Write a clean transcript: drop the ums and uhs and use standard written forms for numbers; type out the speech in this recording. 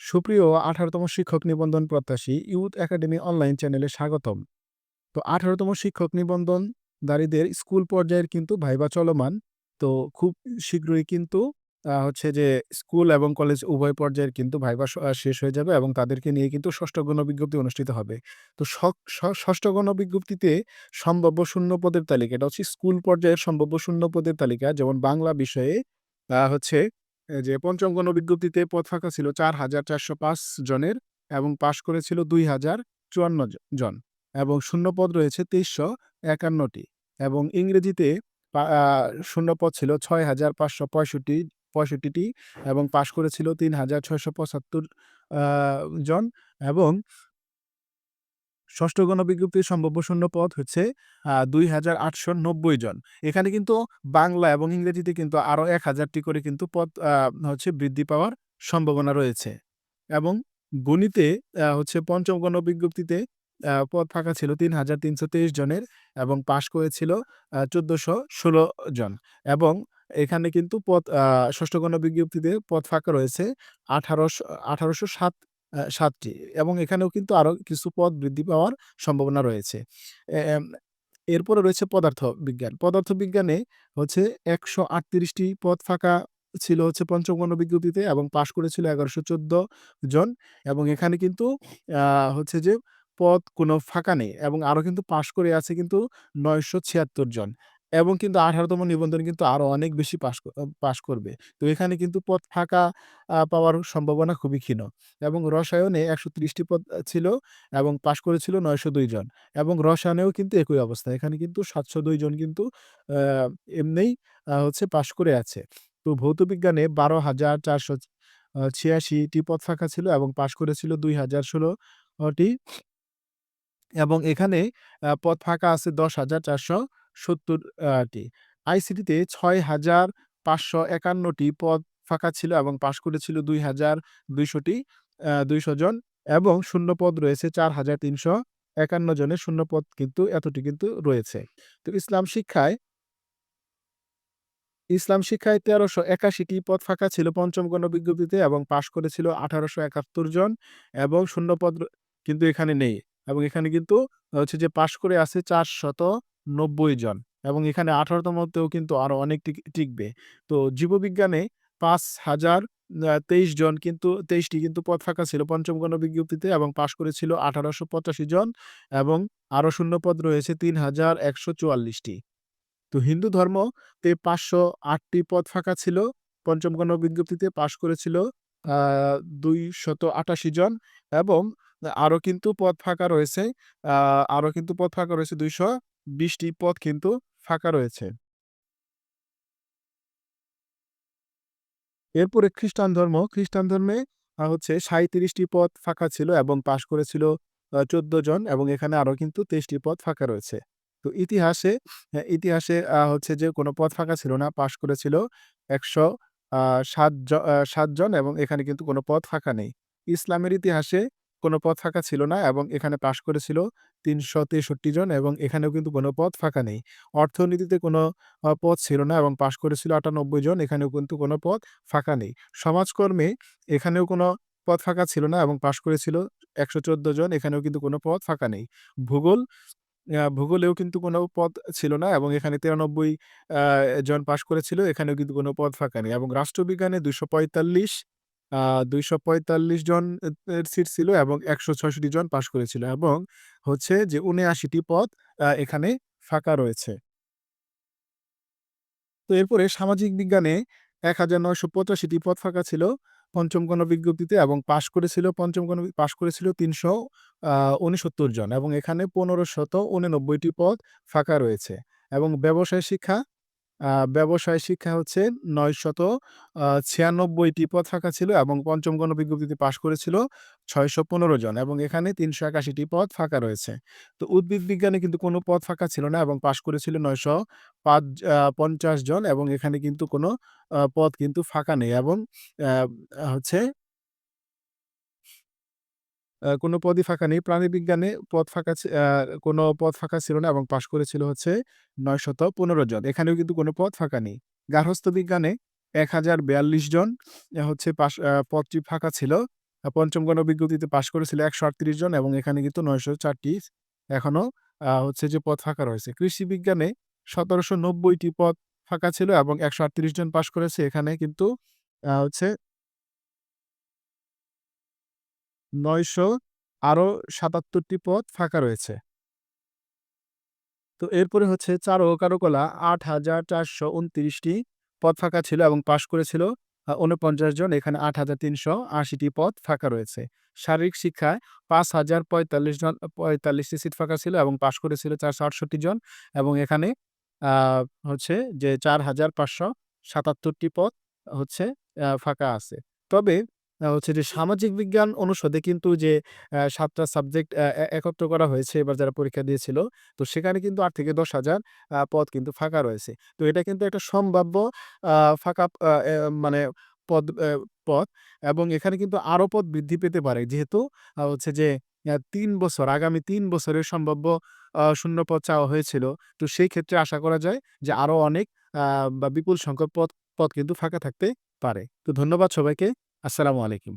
সুপ্রিয় ১৮তম শিক্ষক নিবন্ধন প্রত্যাশী ইউথ একাডেমি অনলাইন চ্যানেলে স্বাগতম। তো ১৮তম শিক্ষক নিবন্ধনধারীদের স্কুল পর্যায়ের কিন্তু ভাইবা চলমান। তো খুব শীঘ্রই কিন্তু হচ্ছে যে স্কুল এবং কলেজ উভয় পর্যায়ের কিন্তু ভাইবা শেষ হয়ে যাবে এবং তাদেরকে নিয়ে কিন্তু ৬ষ্ঠ গণবিজ্ঞপ্তি অনুষ্ঠিত হবে। তো ৬ষ্ঠ গণবিজ্ঞপ্তিতে সম্ভাব্য শূন্য পদের তালিকা, এটা হচ্ছে স্কুল পর্যায়ের সম্ভাব্য শূন্য পদের তালিকা। যেমন বাংলা বিষয়ে হচ্ছে যে ৫ম গণবিজ্ঞপ্তিতে পদ ফাঁকা ছিল ৪,৪০৫ জনের এবং পাস করেছিল ২,০৫৪ জন। এবং শূন্যপদ রয়েছে ২৩৫১ টি এবং ইংরেজিতে পা আ শূন্যপদ ছিল ৬,৫৬৫ টি এবং পাস করেছিল ৩,৬৭৫ আ জন এবং ষষ্ঠ গণবিজ্ঞপ্তির সম্ভাব্য শূন্য পদ হচ্ছে ২,৮৯০ জন। এখানে কিন্তু বাংলা এবং ইংরেজিতে কিন্তু আরো ১,০০০ টি করে কিন্তু পদ হচ্ছে বৃদ্ধি পাওয়ার সম্ভাবনা রয়েছে। এবং গণিতে হচ্ছে ৫ম গণবিজ্ঞপ্তিতে পদ ফাঁকা ছিল ৩,৩২৩ জনের এবং পাস করেছিল ১,৪১৬ জন। এবং এখানে কিন্তু ষষ্ঠ গণবিজ্ঞপ্তিতে পদ ফাঁকা রয়েছে ১৮০৭ টি এবং এখানেও কিন্তু আরো কিছু পদ বৃদ্ধি পাওয়ার সম্ভাবনা রয়েছে। এম এরপরে রয়েছে পদার্থ বিজ্ঞান। পদার্থ বিজ্ঞানে হচ্ছে ১৩৮ টি পদ ফাঁকা ছিল হচ্ছে ৫ম গণবিজ্ঞপ্তিতে এবং পাস করেছিল ১১১৪ জন এবং এখানে কিন্তু আ হচ্ছে যে পদ কোনো ফাঁকা নেই এবং আরো কিন্তু পাস করে আছে কিন্তু ৯৭৬ জন এবং কিন্তু ১৮তম নিবন্ধনে কিন্তু আরো অনেক বেশি পাস করবে। তো এখানে কিন্তু পদ ফাঁকা পাওয়ার সম্ভাবনা খুবই ক্ষীণ এবং রসায়নে ১৩০ টি পদ ছিল এবং পাস করেছিল ৯০২ জন এবং রসায়নেও কিন্তু একই অবস্থা। এখানে কিন্তু ৭০২ জন কিন্তু আ এমনিই হচ্ছে পাস করে আছে। তো ভৌত বিজ্ঞানে ১২,৪৮৬ টি পদ ফাঁকা ছিল এবং পাস করেছিল ২,০১৬ টি এবং এখানে পদ ফাঁকা আছে ১০,৪৭০ টি। আইসিটিতে ৬,৫৫১ টি পদ ফাঁকা ছিল এবং পাস করেছিল ২,২০০ জন এবং শূন্য পদ রয়েছে ৪,৩৫১ জনের শূন্য পদ কিন্তু এতটি কিন্তু রয়েছে। তো ইসলাম শিক্ষায় ১৩৮১ টি পদ ফাঁকা ছিল ৫ম গণবিজ্ঞপ্তিতে এবং পাস করেছিল ১,৮৭১ জন এবং শূন্যপদ কিন্তু এখানে নেই। এবং এখানে কিন্তু হচ্ছে যে পাস করে আছে ৪৯০ জন এবং এখানে ১৮তমতেও কিন্তু আরো অনেক টিকবে। তো জীববিজ্ঞানে ৫,০২৩ জন কিন্তু ২৩ টি কিন্তু পদ ফাঁকা ছিল ৫ম গণবিজ্ঞপ্তিতে এবং পাস করেছিল ১,৮৮৫ জন এবং আরো শূন্যপদ রয়েছে ৩,১৪৪ টি। তো হিন্দু ধর্মতে ৫০৮ টি পদ ফাঁকা ছিল। ৫ম গণবিজ্ঞপ্তিতে পাস করেছিল আ ২৮৮ জন এবং আরো কিন্তু পদ ফাঁকা রয়েছে আ আরো কিন্তু পদ ফাঁকা রয়েছে ২২০ টি পদ কিন্তু ফাঁকা রয়েছে। এরপরে খ্রিস্টান ধর্মে হচ্ছে ৩৭ টি পদ ফাঁকা ছিল এবং পাস করেছিল ১৪ জন এবং এখানে আরো কিন্তু ২৩ টি পদ ফাঁকা রয়েছে। তো ইতিহাসে হচ্ছে যে কোনো পদ ফাঁকা ছিল না। পাস করেছিল ১০০ আ ৭ জন এবং এখানে কিন্তু কোনো পদ ফাঁকা নেই। ইসলামের ইতিহাসে কোনো পদ ফাঁকা ছিল না এবং এখানে পাস করেছিল ৩৬৩ জন এবং এখানেও কিন্তু কোনো পদ ফাঁকা নেই। অর্থনীতিতে কোনো পদ ছিল না এবং পাস করেছিল ৯৮ জন। এখানেও কিন্তু কোনো পদ ফাঁকা নেই। সমাজকর্মে এখানেও কোনো পদ ফাঁকা ছিল না এবং পাস করেছিল ১১৪ জন। এখানেও কিন্তু কোনো পদ ফাঁকা নেই। ভূগোল ভূগোলেও কিন্তু কোনো পদ ছিল না এবং এখানে ৯৩ আ জন পাস করেছিল। এখানেও কিন্তু কোনো পদ ফাঁকা নেই এবং রাষ্ট্রবিজ্ঞানে আ ২৪৫ জন এর সিট ছিল এবং ১৬৬ জন পাস করেছিল এবং হচ্ছে যে ৭৯ টি পদ এখানে ফাঁকা রয়েছে। তো এরপরে সামাজিক বিজ্ঞানে ১,৯৮৫ টি পদ ফাঁকা ছিল ৫ম গণবিজ্ঞপ্তিতে এবং পাস করেছিল ৩০০ আ ৬৯ জন এবং এখানে ১৫৮৯ টি পদ ফাঁকা রয়েছে এবং ব্যবসায় শিক্ষা হচ্ছে ৯৯৬ টি পদ ফাঁকা ছিল এবং ৫ম গণবিজ্ঞপ্তিতে পাস করেছিল ৬১৫ জন এবং এখানে ৩৮১ টি পদ ফাঁকা রয়েছে। তো উদ্ভিদ বিজ্ঞানে কিন্তু কোনো পদ ফাঁকা ছিল না এবং পাস করেছিল ৫০ জন এবং এখানে কিন্তু কোনো পদ কিন্তু ফাঁকা নেই এবং আ হচ্ছে কোনো পদই ফাঁকা নেই। প্রাণিবিজ্ঞানে কোনো পদ ফাঁকা ছিল না এবং পাস করেছিল হচ্ছে ৯১৫ জন। এখানেও কিন্তু কোনো পদ ফাঁকা নেই। গার্হস্থ্য বিজ্ঞানে ১,০৪২ জন হচ্ছে পদটি ফাঁকা ছিল পঞ্চম গণবিজ্ঞপ্তিতে পাস করেছিল ১৩৮ জন এবং এখানে কিন্তু ৯০৪ টি এখনো হচ্ছে যে পদ ফাঁকা রয়েছে। কৃষি বিজ্ঞানে ১৭৯০ টি পদ ফাঁকা ছিল এবং ১৩৮ জন পাস করেছে। এখানে কিন্তু হচ্ছে ৯০০ আরো ৭৭ টি পদ ফাঁকা রয়েছে। তো এরপরে হচ্ছে চারু ও কারুকলা ৮,৪২৯ টি পদ ফাঁকা ছিল এবং পাস করেছিল ৪৯ জন। এখানে ৮,৩৮০ টি পদ ফাঁকা রয়েছে। শারীরিক শিক্ষায় ৫,০৪৫ জন ৪৫ টি সিট ফাঁকা ছিল এবং পাস করেছিল ৪৬৮ জন এবং এখানে আ হচ্ছে যে ৪,৫৭৭ টি পদ হচ্ছে ফাঁকা আছে। তবে হচ্ছে যে সামাজিক বিজ্ঞান অনুষদে কিন্তু যে ৭ টা সাবজেক্ট একত্র করা হয়েছে এবার যারা পরীক্ষা দিয়েছিল। তো সেখানে কিন্তু ৮ থেকে ১০,০০০ পদ কিন্তু ফাঁকা রয়েছে। তো এটা কিন্তু একটা সম্ভাব্য আ ফাঁকা মানে পদ এবং এখানে কিন্তু আরো পদ বৃদ্ধি পেতে পারে। যেহেতু হচ্ছে যে ৩ বছর আগামী ৩ বছরের সম্ভাব্য শূন্য পদ চাওয়া হয়েছিল। তো সেই ক্ষেত্রে আশা করা যায় যে আরো অনেক আ বা বিপুল সংখ্যক পদ পদ কিন্তু ফাঁকা থাকতে পারে। তো ধন্যবাদ সবাইকে। আসসালামু আলাইকুম।